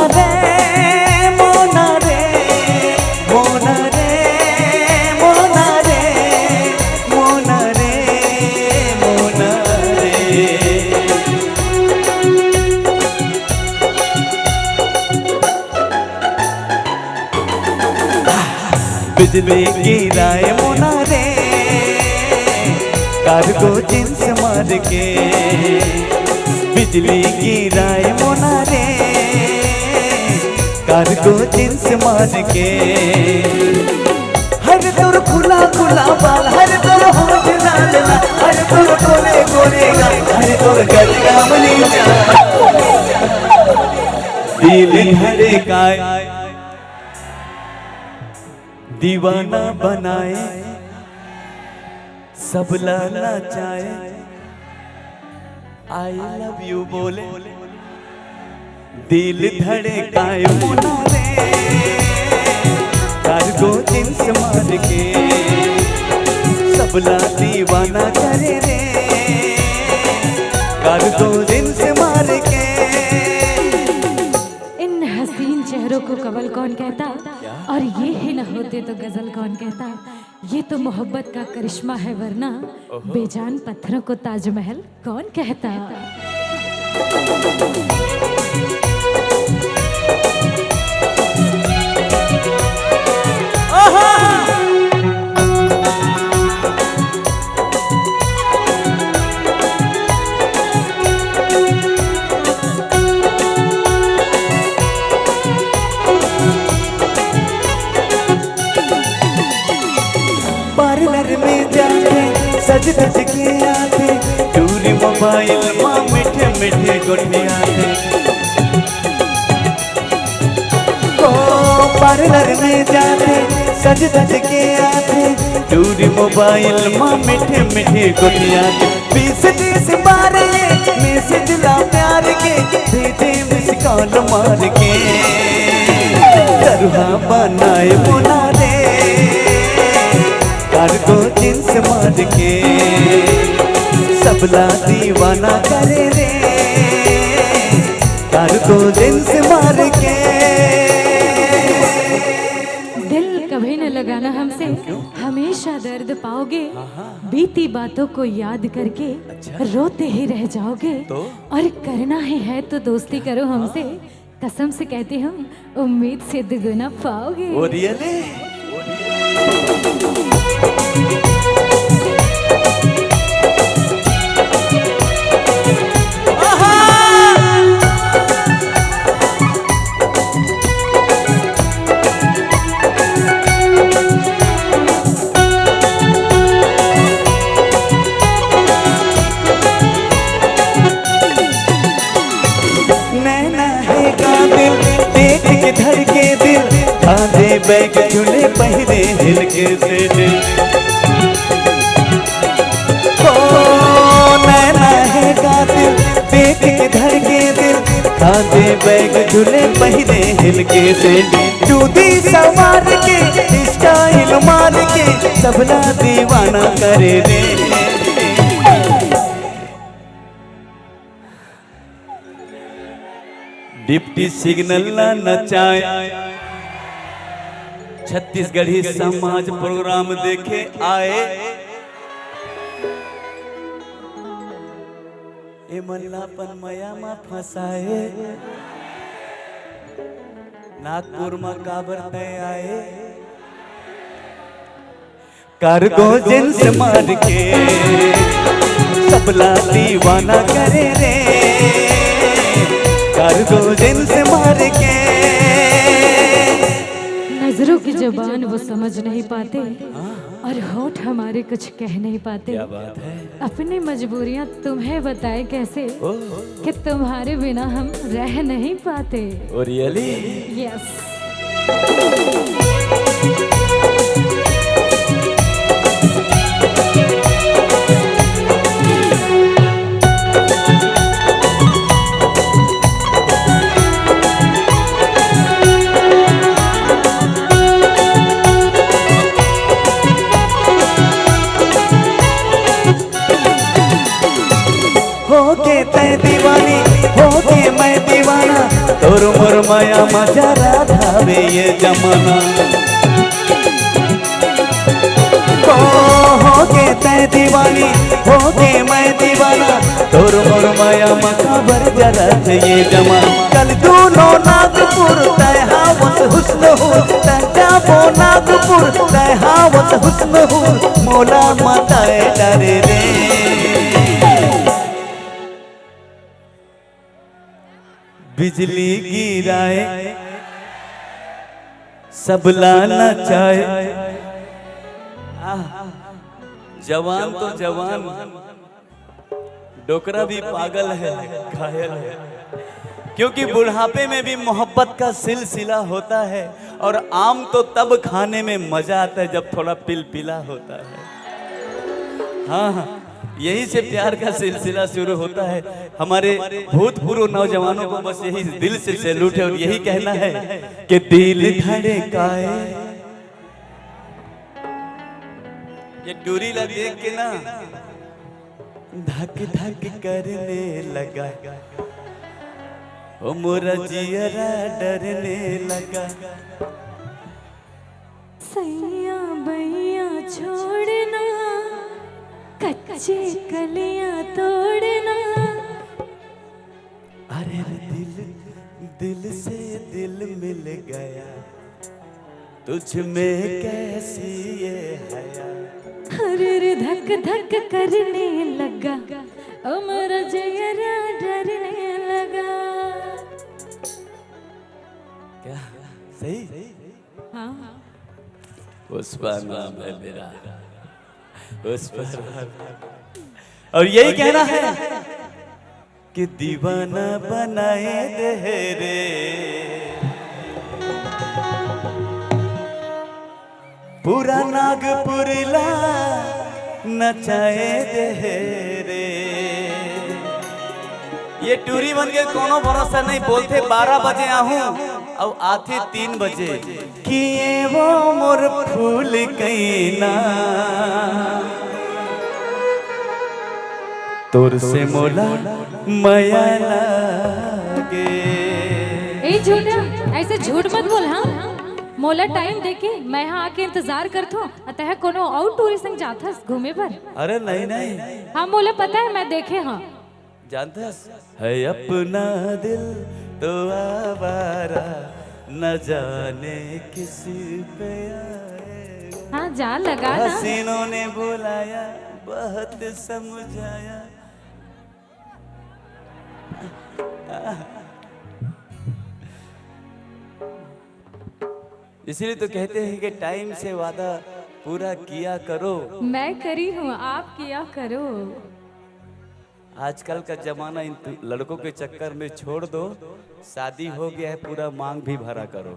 रे मोना रे मोना रे मोना रे मोना रे मोना रे। बिजली गिराए मोना रे कार्गो जींस मार के, बिजली गिराए मोना रे कार्गो जींस मार के। हर तोर खुला खुला बाल, हर तोर होठ लाल लाल, हर तोर गोरे गोरे गाल, हर तोर गजरा मनी दिल धड़काए दीवाना बनाए सब लाना चाहे, आई लव यू बोले दिल धड़काए मोना रे कार्गो जींस मार के, सबला दीवाना करे रे कार्गो जींस मार के। इन हसीन चेहरों को कवल कौन कहता, और ये ही न होते तो गजल कौन कहता। ये तो मोहब्बत का करिश्मा है, वरना बेजान पत्थरों को ताजमहल कौन कहता। पार्लर में जाते सज धज के आते, दूरी मोबाइल माँ मीठे मीठे गुटियाते। ओ पार्लर में जाते सज धज के आते, दूरी मोबाइल माँ मीठे मीठे गुटियाते। 20-30 बार ये मैसेज ला प्यार के, भेजे मिस कॉल मार के, करुहा बनाए मोना रे कार्गो जींस मार के, सबला दीवाना करे रे कार्गो जींस मार के। दिल कभी न लगाना हमसे, हमेशा दर्द पाओगे। बीती बातों को याद करके रोते ही रह जाओगे। और करना ही है तो दोस्ती करो हमसे, कसम से कहती हूँ उम्मीद से दुगुना पाओगे। Oh really? बैग झूले पहने हिल के से दिल, ओ नैना है कातिल देख के धर के दिल, कांधे बैग झूले पहने हिल के से दिल। जूती सवार के स्टाइल मार के, सबला दीवाना करे रे। डिप्टी सिग्नल ना नचाए, छत्तीसगढ़ी समाज प्रोग्राम देखे आए। ए मल्लापन मया मा फसाए, नागपुर में काबर तय आए। कार्गो जींस मार के, सबला दीवाना करे रे कार्गो जींस मार के। नजरों की जुबान वो समझ नहीं पाते, और होठ हमारे कुछ कह नहीं पाते। क्या बात है? अपनी मजबूरियां तुम्हें बताए कैसे कि तुम्हारे बिना हम रह नहीं पाते। Oh really? यस। होके तय दीवानी होके मैं दीवाना, तोर मोर माया मजा राधावे ये जमाना। हो के तय दीवानी, हो के मैं दीवाना, तोर मोर माया मकाबर जरत ये जमाना। कल दोनों नागपुर तय हावत हुस्न हो, जाबो नागपुर तय हावत हुस्न हो, मोला माताए डरे रे। बिजली गिराए सबला नचाए, जवान तो जवान, डोकरा भी पागल है, घायल है, क्योंकि बुढ़ापे में भी मोहब्बत का सिलसिला होता है। और आम तो तब खाने में मजा आता है जब थोड़ा पिलपिला होता है। हाँ, यही से प्यार का सिलसिला शुरू होता है। हमारे भूतपूर्व नौजवानों को बस यही दिल से सैल्यूट है और यही कहना है कि दिल धड़काए। ये डोरी ला देख के ना धक धक करने लगा, ओ मोरा जियरा डरने लगा। सैया बैया छोड़ना, कच्चे कलियां तोड़ना। अरे दिल से दिल मिल गया, तुझ में कैसी ये हया। अरे धक धक करने लगा, अमर जयरा डरने लगा। क्या सही? हाँ, पुष्पा नाम है मेरा, पुष्पा। और यही कहना है कि दीवाना बनाए दे रे, पूरा नागपुर ला नचाए दे रे। ये टूरी बन के कोनो भरोसा नहीं, बोलते 12 बजे आहूं और आते 3 बजे। किए वो मोर फूल कैना, तोर से मोला माया लागे। ए झूठा, ऐसे झूठ मत बोल। हाँ, मोला टाइम देके मैं यहाँ आके इंतजार करथो, अतः कोनो और टूरिस्ट संग जाथस घूमे पर। अरे नहीं नहीं, हाँ मोला पता है, मैं देखे। हाँ जानता है अपना दिल तो आवारा, न जाने किस पे आएगा। हाँ, जा लगा ना। हसीनों ने बुलाया, बहुत समझाया। इसलिए तो कहते हैं कि टाइम से वादा पूरा किया करो। मैं करी हूँ, आप किया करो। आजकल का जमाना इन लड़कों के चक्कर में छोड़ दो, शादी हो गया है, पूरा मांग भी भरा करो।